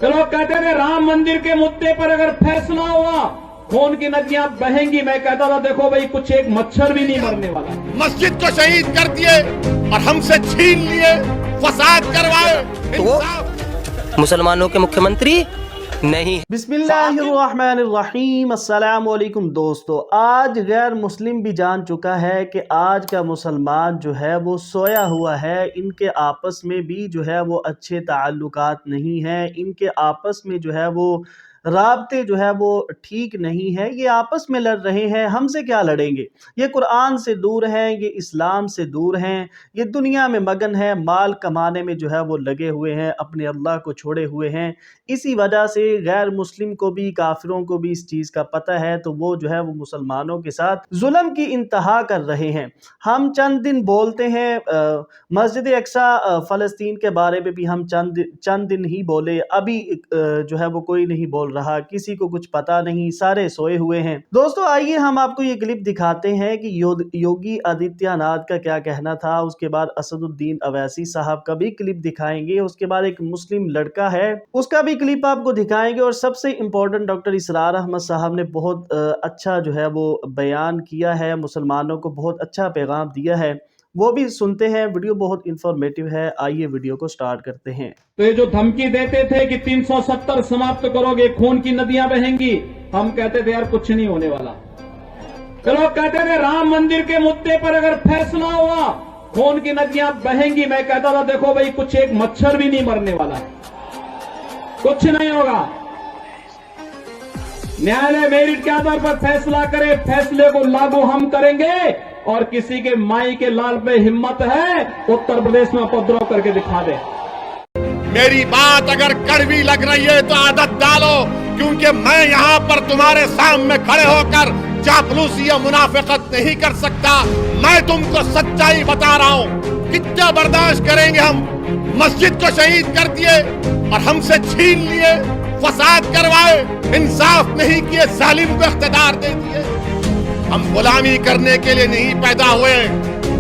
तो लोग कहते थे राम मंदिर के मुद्दे पर अगर फैसला हुआ खून की नदियां बहेंगी। मैं कहता था देखो भाई कुछ एक मच्छर भी नहीं मरने वाला। मस्जिद को शहीद कर दिए और हमसे छीन लिए, फसाद करवाए। तो मुसलमानों के मुख्यमंत्री नहीं। बिस्मिल्लाहिर्रहमानिर्रहीम। अस्सलाम वालेकुम दोस्तों, आज गैर मुस्लिम भी जान चुका है कि आज का मुसलमान जो है वो सोया हुआ है। इनके आपस में भी जो है वो अच्छे ताल्लुकात नहीं हैं, इनके आपस में जो है वो राबते जो है वो ठीक नहीं है। ये आपस में लड़ रहे हैं, हमसे क्या लड़ेंगे। ये कुरान से दूर हैं, ये इस्लाम से दूर हैं, ये दुनिया में मगन है, माल कमाने में जो है वो लगे हुए हैं, अपने अल्लाह को छोड़े हुए हैं। इसी वजह से गैर मुस्लिम को भी, काफिरों को भी इस चीज़ का पता है, तो वो जो है वो मुसलमानों के साथ जुल्म की इंतहा कर रहे हैं। हम चंद दिन बोलते हैं मस्जिद अक्सा फ़लस्तीन के बारे में भी हम चंद दिन ही बोले, अभी जो है वो कोई नहीं बोल रहा, किसी को कुछ पता नहीं, सारे सोए हुए हैं। दोस्तों आइए हम आपको ये क्लिप दिखाते हैं कि योगी आदित्यनाथ का क्या कहना था। उसके बाद असदुद्दीन अवैसी साहब का भी क्लिप दिखाएंगे, उसके बाद एक मुस्लिम लड़का है उसका भी क्लिप आपको दिखाएंगे, और सबसे इम्पोर्टेंट डॉक्टर इसरार अहमद साहब ने बहुत अच्छा जो है वो बयान किया है, मुसलमानों को बहुत अच्छा पैगाम दिया है, वो भी सुनते हैं। वीडियो बहुत इंफॉर्मेटिव है, आइए वीडियो को स्टार्ट करते हैं। तो ये जो धमकी देते थे कि 370 समाप्त करोगे, खून की नदियां बहेंगी, हम कहते थे यार कुछ नहीं होने वाला। तो लोग कहते थे राम मंदिर के मुद्दे पर अगर फैसला हुआ खून की नदियां बहेंगी। मैं कहता था देखो भाई कुछ एक मच्छर भी नहीं मरने वाला, कुछ नहीं होगा। न्यायालय मेरिट के आधार पर फैसला करे, फैसले को लागू हम करेंगे, और किसी के माई के लाल पे हिम्मत है उत्तर प्रदेश में उपद्रव करके दिखा दे। मेरी बात अगर कड़वी लग रही है तो आदत डालो, क्योंकि मैं यहाँ पर तुम्हारे सामने खड़े होकर चापलूसी या मुनाफिकत नहीं कर सकता। मैं तुमको सच्चाई बता रहा हूँ। कितना बर्दाश्त करेंगे हम। मस्जिद को शहीद कर दिए और हमसे छीन लिए, फसाद करवाए, इंसाफ नहीं किए, जालिम को इख्तियार दे दिए। हम गुलामी करने के लिए नहीं पैदा हुए,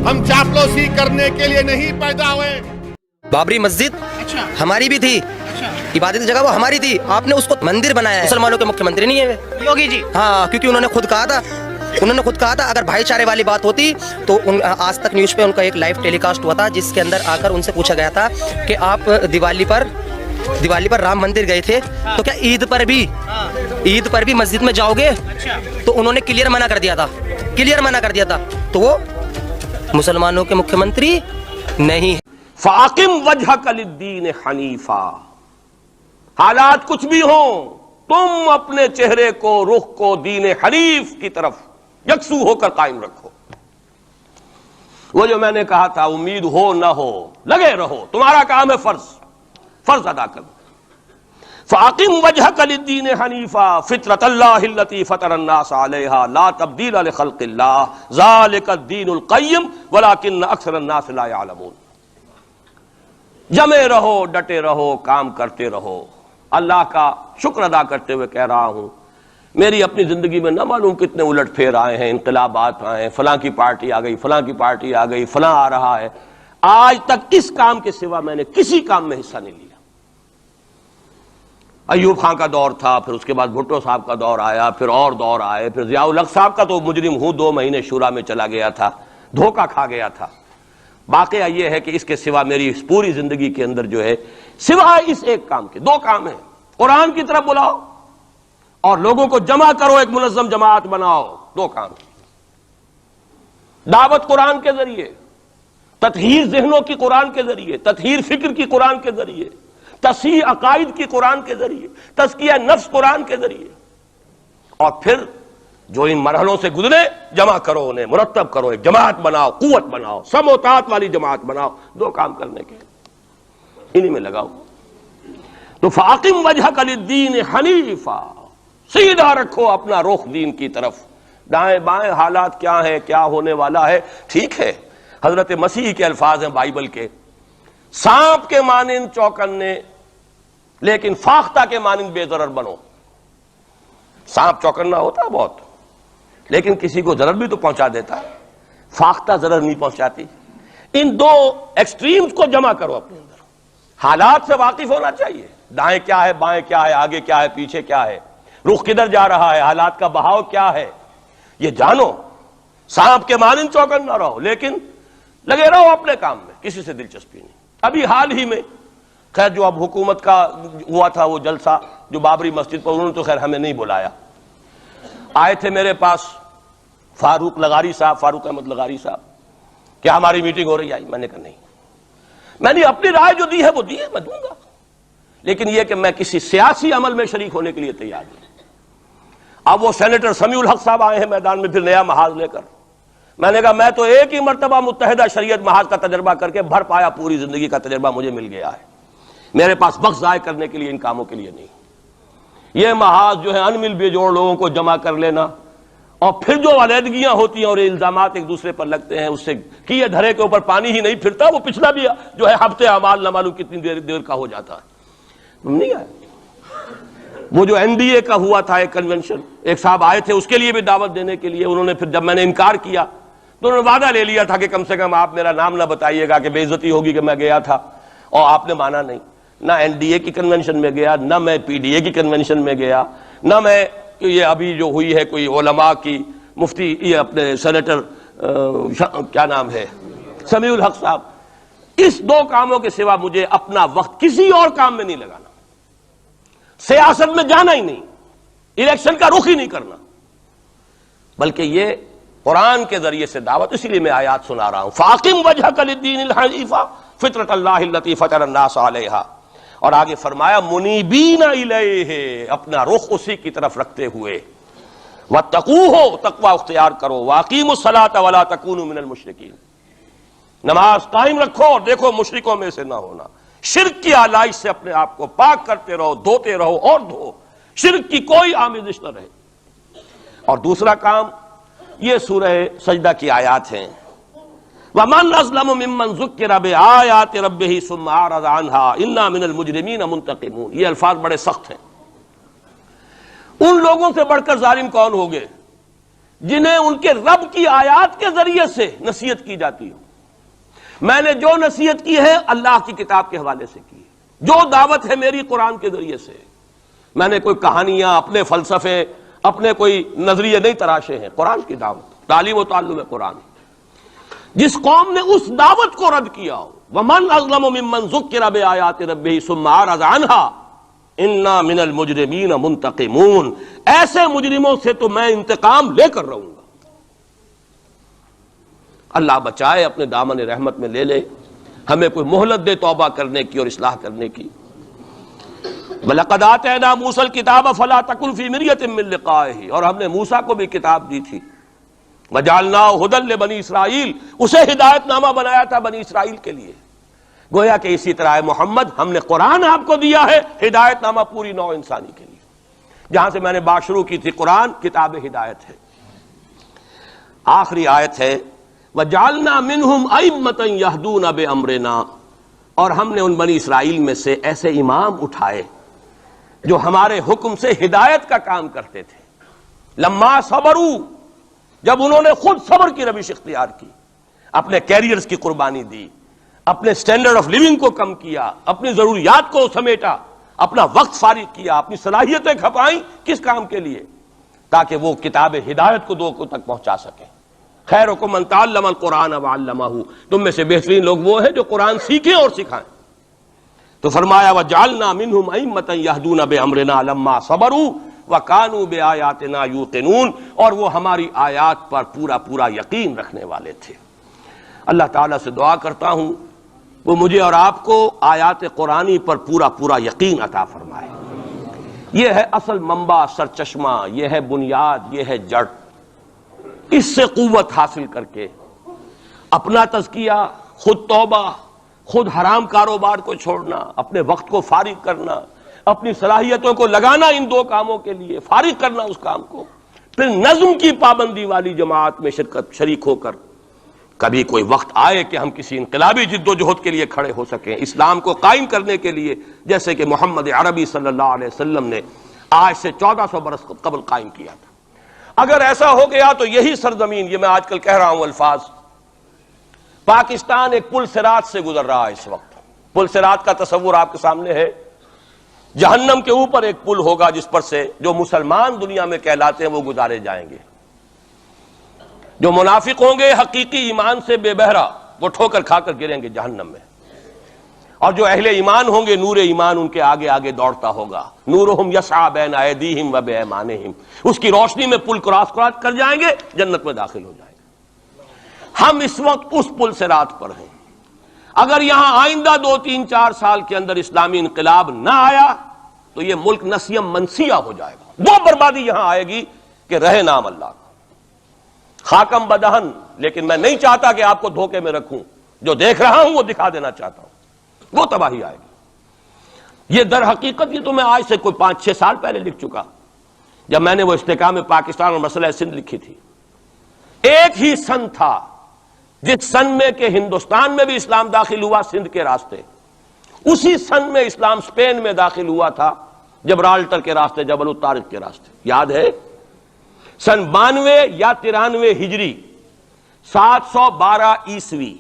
हम चापलूसी करने के लिए नहीं पैदा हुए। बाबरी मस्जिद हमारी भी थी, इबादत की जगह वो हमारी थी, आपने उसको मंदिर बनाया है। मुसलमानों के मुख्यमंत्री नहीं है वे योगी जी। हाँ, क्योंकि उन्होंने खुद कहा था अगर भाईचारे वाली बात होती तो आज तक न्यूज़ पे उनका एक लाइव टेलीकास्ट हुआ था, जिसके अंदर आकर उनसे पूछा गया था कि आप दिवाली पर राम मंदिर गए थे, तो क्या ईद पर भी मस्जिद में जाओगे? तो उन्होंने क्लियर मना कर दिया था। तो वो मुसलमानों के मुख्यमंत्री नहीं। फ़ाक़िम वजहक लिद्दीन हनीफा। हालात कुछ भी हो, तुम अपने चेहरे को, रुख को दीन हनीफ की तरफ यकसू होकर कायम रखो। वो जो मैंने कहा था, उम्मीद हो न हो लगे रहो, तुम्हारा काम है फर्ज अदा करना। फ़ाक़िम वजहक लिद्दीन हनीफा फ़ित्रतल्लाहिल्लती फ़तरन्नास अलैहा ला तब्दील लिख़ल्क़िल्लाह ज़ालिकद्दीनुल क़य्यिम वलाकिन्न अक्सरन्नास ला यअलमून। जमे रहो, डटे रहो, काम करते रहो। अल्लाह का शुक्र अदा करते हुए कह रहा हूं, मेरी अपनी जिंदगी में न मालूम कितने उलट फेर आए हैं, इंकलाबात आए हैं, फलां की पार्टी आ गई, फलां की पार्टी आ गई, फलां आ रहा है। आज तक इस काम के सिवा मैंने किसी काम में हिस्सा नहीं लिया। अयूब खां का दौर था, फिर उसके बाद भुट्टो साहब का दौर आया, फिर और दौर आए, फिर ज़ियाउल हक साहब का तो मुजरिम हूं, 2 महीने शूरा में चला गया था, धोखा खा गया था। वाक़या ये है कि इसके सिवा मेरी इस पूरी जिंदगी के अंदर जो है, सिवाय इस एक काम के 2 काम है। कुरान की तरफ बुलाओ और लोगों को जमा करो, एक मुनज़्ज़म जमात बनाओ, 2 काम। दावत कुरान के जरिए, तत्हीर ज़हनों की कुरान के जरिए, तत्हीर फिक्र की कुरान के जरिए, तस्हीह अकाइद की कुरान के जरिए, तज़किया नफ्स कुरान के जरिए, और फिर जो इन मरहलों से गुजरे जमा करो, उन्हें मुरत्तब करो, एक जमात बनाओ, कुव्वत बनाओ, समोतात वाली जमात बनाओ। 2 काम करने के, इन्हीं में लगाओ। तो फ़ाक़िम वजहक लिद्दीन हनीफा, सीधा रखो अपना रुख दीन की तरफ। दाएं बाएं हालात क्या है, क्या होने वाला है, ठीक है। हजरत मसीह के अल्फाज हैं बाइबल के, सांप के मानिंद चौकन्ने लेकिन फाख्ता के मानिंद बेजरर बनो। सांप चौकन्ना होता है बहुत, लेकिन किसी को जरर भी तो पहुंचा देता है, फाख्ता जरर नहीं पहुंचाती। इन 2 एक्सट्रीम्स को जमा करो अपने अंदर। حالات سے واقف ہونا چاہیے، دائیں کیا ہے، بائیں کیا ہے، آگے کیا ہے، پیچھے کیا ہے، رخ کدھر جا رہا ہے، حالات کا بہاؤ کیا ہے، یہ جانو. سانپ کے مانند چوکن نہ رہو، لیکن لگے رہو اپنے کام میں، کسی سے دلچسپی نہیں. ابھی حال ہی میں خیر جو اب حکومت کا ہوا تھا وہ جلسہ جو بابری مسجد پر، انہوں نے تو خیر ہمیں نہیں بلایا. آئے تھے میرے پاس فاروق احمد لغاری صاحب، کیا ہماری میٹنگ ہو رہی ہے؟ میں نے کہا نہیں. میں نے اپنی رائے جو دی ہے وہ دی ہے، میں دوں گا، لیکن یہ کہ میں کسی سیاسی عمل میں شریک ہونے کے لیے تیار نہیں. اب وہ سینیٹر سمیع الحق صاحب آئے ہیں میدان میں پھر نیا محاذ لے کر. میں نے کہا میں تو ایک ہی مرتبہ متحدہ شریعت محاذ کا تجربہ کر کے بھر پایا، پوری زندگی کا تجربہ مجھے مل گیا ہے. میرے پاس وقت ضائع کرنے کے لیے ان کاموں کے لیے نہیں. یہ محاذ جو ہے ان مل بے جوڑ لوگوں کو جمع کر لینا اور پھر جو علیحدگیاں ہوتی ہیں اور الزامات ایک دوسرے پر لگتے ہیں، اس سے کیے دھرے کے اوپر پانی ہی نہیں پھرتا. وہ پچھلا بھی جو ہے ہفتے اعمال نہ معلوم کتنی دیر کا ہو جاتا ہے. نہیں آئے. وہ جو این ڈی اے کا ہوا تھا ایک کنونشن، ایک صاحب آئے تھے اس کے لیے بھی دعوت دینے کے لیے. انہوں نے پھر جب میں نے انکار کیا تو انہوں نے وعدہ لے لیا تھا کہ کم سے کم آپ میرا نام نہ بتائیے گا کہ بے عزتی ہوگی کہ میں گیا تھا، اور آپ نے مانا نہیں. نہ این ڈی اے کی کنونشن میں گیا، نہ میں پی ڈی اے کی کنونشن میں گیا، نہ میں یہ ابھی جو ہوئی ہے کوئی علماء کی مفتی یہ اپنے سینیٹر کیا نام ہے سمیع الحق صاحب. اس دو کاموں کے سوا مجھے اپنا وقت کسی اور کام میں نہیں لگانا. سیاست میں جانا ہی نہیں، الیکشن کا رخ ہی نہیں کرنا، بلکہ یہ قرآن کے ذریعے سے دعوت. اسی لیے میں آیات سنا رہا ہوں. فاقم وجہک للدین الحنیف فطرت اللہ التی فطر الناس علیہا. اور آگے فرمایا منیبین الیہ، اپنا رخ اسی کی طرف رکھتے ہوئے. واتقوہ، تقوی اختیار کرو. واقیموا الصلاۃ ولا تکونوا من المشرکین، نماز قائم رکھو اور دیکھو مشرکوں میں سے نہ ہونا. شرک کی آلائش سے اپنے آپ کو پاک کرتے رہو، دھوتے رہو اور دھو، شرک کی کوئی آمیزش نہ رہے. اور دوسرا کام یہ سورہ سجدہ کی آیات ہیں. وَمَنْ أَظْلَمُ مِمَّنْ ذُكِّرَ بِآيَاتِ رَبِّهِ ثُمَّ أَعْرَضَ عَنْهَا إِنَّا مِنَ الْمُجْرِمِينَ مُنْتَقِمُونَ. یہ الفاظ بڑے سخت ہیں. ان لوگوں سے بڑھ کر ظالم کون ہوگے جنہیں ان کے رب کی آیات کے ذریعے سے نصیحت کی جاتی ہو. میں نے جو نصیحت کی ہے اللہ کی کتاب کے حوالے سے کی، جو دعوت ہے میری قرآن کے ذریعے سے. میں نے کوئی کہانیاں، اپنے فلسفے، اپنے کوئی نظریے نہیں تراشے ہیں. قرآن کی دعوت، تعلیم و تعلم قرآن. جس قوم نے اس دعوت کو رد کیا ہو، وَمَنْ أَظْلَمُ مِمَّنْ ذُكِّرَ بِآيَاتِ رَبِّهِ ثُمَّ أَعْرَضَ عَنْهَا إِنَّا مِنَ الْمُجْرِمِينَ مُنْتَقِمُونَ. ایسے مجرموں سے تو میں انتقام لے کر رہوں گا. اللہ بچائے، اپنے دامن رحمت میں لے لے، ہمیں کوئی مہلت دے توبہ کرنے کی اور اصلاح کرنے کی. وَلَقَدْ آتَيْنَا مُوسَى الْكِتَابَ فَلَا تَكُنْ فِي مِرْيَةٍ مِّن لِقَائِهِ. اور ہم نے موسیٰ کو بھی کتاب دی تھی. وَجَعَلْنَاهُ هُدًى لِبَنِي اسرائیل، اسے ہدایت نامہ بنایا تھا بنی اسرائیل کے لیے. گویا کہ اسی طرح محمد ہم نے قرآن آپ کو دیا ہے، ہدایت نامہ پوری نوع انسانی کے لیے. جہاں سے میں نے بات شروع کی تھی، قرآن کتاب ہدایت ہے. آخری آیت ہے وَجَعَلْنَا مِنْهُمْ أَئِمَّةً يَهْدُونَ بِأَمْرِنَا. اور ہم نے ان بنی اسرائیل میں سے ایسے امام اٹھائے جو ہمارے حکم سے ہدایت کا کام کرتے تھے. لما صبروا، جب انہوں نے خود صبر کی روش اختیار کی، اپنے کیریئرز کی قربانی دی، اپنے سٹینڈرڈ آف لیونگ کو کم کیا، اپنی ضروریات کو سمیٹا، اپنا وقت فارغ کیا، اپنی صلاحیتیں کھپائیں. کس کام کے لیے؟ تاکہ وہ کتاب ہدایت کو لوگوں تک پہنچا سکیں. خیرکم من تعلم القرآن وعلمہ، تم میں سے بہترین لوگ وہ ہیں جو قرآن سیکھیں اور سکھائیں. تو فرمایا وجعلنا منہم ائمۃ یہدون بامرنا لما صبروا وکانوا بآیاتنا یوقنون. اور وہ ہماری آیات پر پورا پورا یقین رکھنے والے تھے. اللہ تعالیٰ سے دعا کرتا ہوں وہ مجھے اور آپ کو آیات قرآنی پر پورا پورا یقین عطا فرمائے. یہ ہے اصل منبع، سرچشمہ، یہ ہے بنیاد، یہ ہے جڑ. اس سے قوت حاصل کر کے اپنا تزکیہ، خود توبہ، خود حرام کاروبار کو چھوڑنا، اپنے وقت کو فارغ کرنا، اپنی صلاحیتوں کو لگانا ان دو کاموں کے لیے، فارغ کرنا اس کام کو. پھر نظم کی پابندی والی جماعت میں شریک ہو کر کبھی کوئی وقت آئے کہ ہم کسی انقلابی جد و جہد کے لیے کھڑے ہو سکیں، اسلام کو قائم کرنے کے لیے، جیسے کہ محمد عربی صلی اللہ علیہ وسلم نے آج سے 1400 برس قبل قائم کیا تھا. اگر ایسا ہو گیا تو یہی سرزمین، یہ میں آج کل کہہ رہا ہوں الفاظ، پاکستان ایک پل صراط سے گزر رہا ہے اس وقت. पुल सिरात का तस्वुर आपके सामने है। जहन्नम के ऊपर एक पुल होगा जिस पर से जो मुसलमान दुनिया में कहलाते हैं वो गुजारे जाएंगे। जो मुनाफिक होंगे हकीकी ईमान से बेबहरा, वो ठोकर खाकर गिरेंगे जहन्नम में। और जो अहले ईमान होंगे नूर ईमान उनके आगे आगे दौड़ता होगा। नूरुहुम यस्आ बैन अयदीहिम व बिअयमानिहिम, उसकी रोशनी में पुल क्रॉस कर जाएंगे, जन्नत में दाखिल हो जाएंगे। हम इस वक्त उस पुल सिरात पर हैं। अगर यहां आइंदा 2-3-4 साल के अंदर इस्लामी इनकलाब ना आया तो यह मुल्क नसियम मनसिया हो जाएगा। वो बर्बादी यहां आएगी कि रहे नाम अल्लाह का, खाकम बदहन। लेकिन मैं नहीं चाहता कि आपको धोखे में रखूं, जो देख रहा हूं वो दिखा देना चाहता हूं, वो तबाही आएगी। ये दर हकीकत ये तो मैं आज से कोई 5-6 साल पहले लिख चुका, जब मैंने वो इस्तेकाम पाकिस्तान और मसला सिंध लिखी थी। एक ही सन था जिस सन में के हिंदुस्तान में भी इस्लाम दाखिल हुआ सिंध के रास्ते, उसी सन में इस्लाम स्पेन में दाखिल हुआ था, जबराल्टर के रास्ते, जबल तारिक के रास्ते। याद है सन 92 या 93 हिजरी 712 ईस्वी,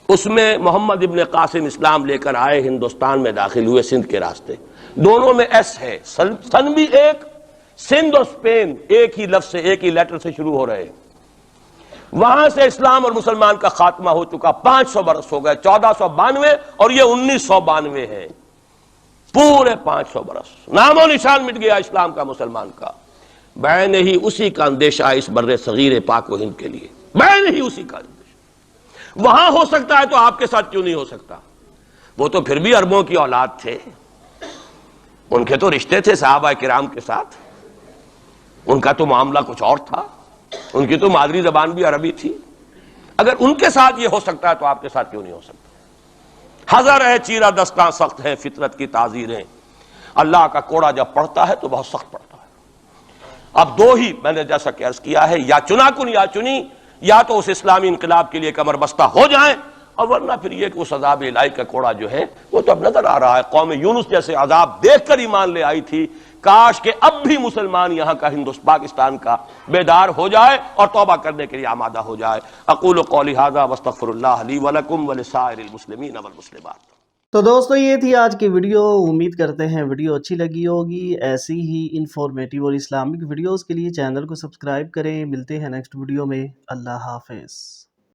उसमें मोहम्मद इब्न कासिम इस्लाम लेकर आए, हिंदुस्तान में दाखिल हुए सिंध के रास्ते। दोनों में एस है, सन भी एक, सिंध और स्पेन एक ही लफ्ज से, एक ही लेटर से शुरू हो रहे। वहां से इस्लाम और मुसलमान का खात्मा हो चुका, 500 बरस हो गए। 1492 और ये 1992 है, पूरे 500 बरस नामो निशान मिट गया इस्लाम का, मुसलमान का। बैन ही उसी का अंदेशा इस बर्रे सगीर पाक व हिंद के लिए, बैन ही उसी का अंदेशा। वहां हो सकता है तो आपके साथ क्यों नहीं हो सकता? वो तो फिर भी अरबों की औलाद थे, उनके तो रिश्ते थे सहाबा किराम के साथ, उनका तो मामला कुछ और था, उनकी तो मादरी जबान भी अरबी थी। अगर उनके साथ ये हो सकता है तो आपके साथ क्यों नहीं हो सकता? हज़र है चीरा दस्तां सख्त है फितरत की ताजीरें, अल्लाह का कोड़ा जब पड़ता है तो बहुत सख्त पड़ता है। अब दो ही मैंने जैसा कि अर्ज किया है, या चुनाकुन या चुनी, या तो उस इस्लामी इनकलाब के लिए कमर बस्ता हो जाए, और वरना फिर ये कि उस अजाब इलाही का कोड़ा जो है वो तो अब नजर आ रहा है। कौम यूनुस जैसे अजाब देखकर ईमान ले आई थी। काश के अब भी मुसलमान यहाँ का, हिंदुस्तान पाकिस्तान का बेदार हो जाए और तौबा करने के लिए आमादा हो जाए। अक़ूलु क़ौली हाज़ा वस्तग़फ़िरुल्लाह ली व लकुम व लिसाइरिल मुस्लिमीन वल मुस्लिमात। तो दोस्तों ये थी आज की वीडियो। उम्मीद करते हैं वीडियो अच्छी लगी होगी। ऐसी ही इंफॉर्मेटिव और इस्लामिक वीडियोस के लिए चैनल को सब्सक्राइब करें। मिलते हैं नेक्स्ट वीडियो में। अल्लाह हाफ़िज़।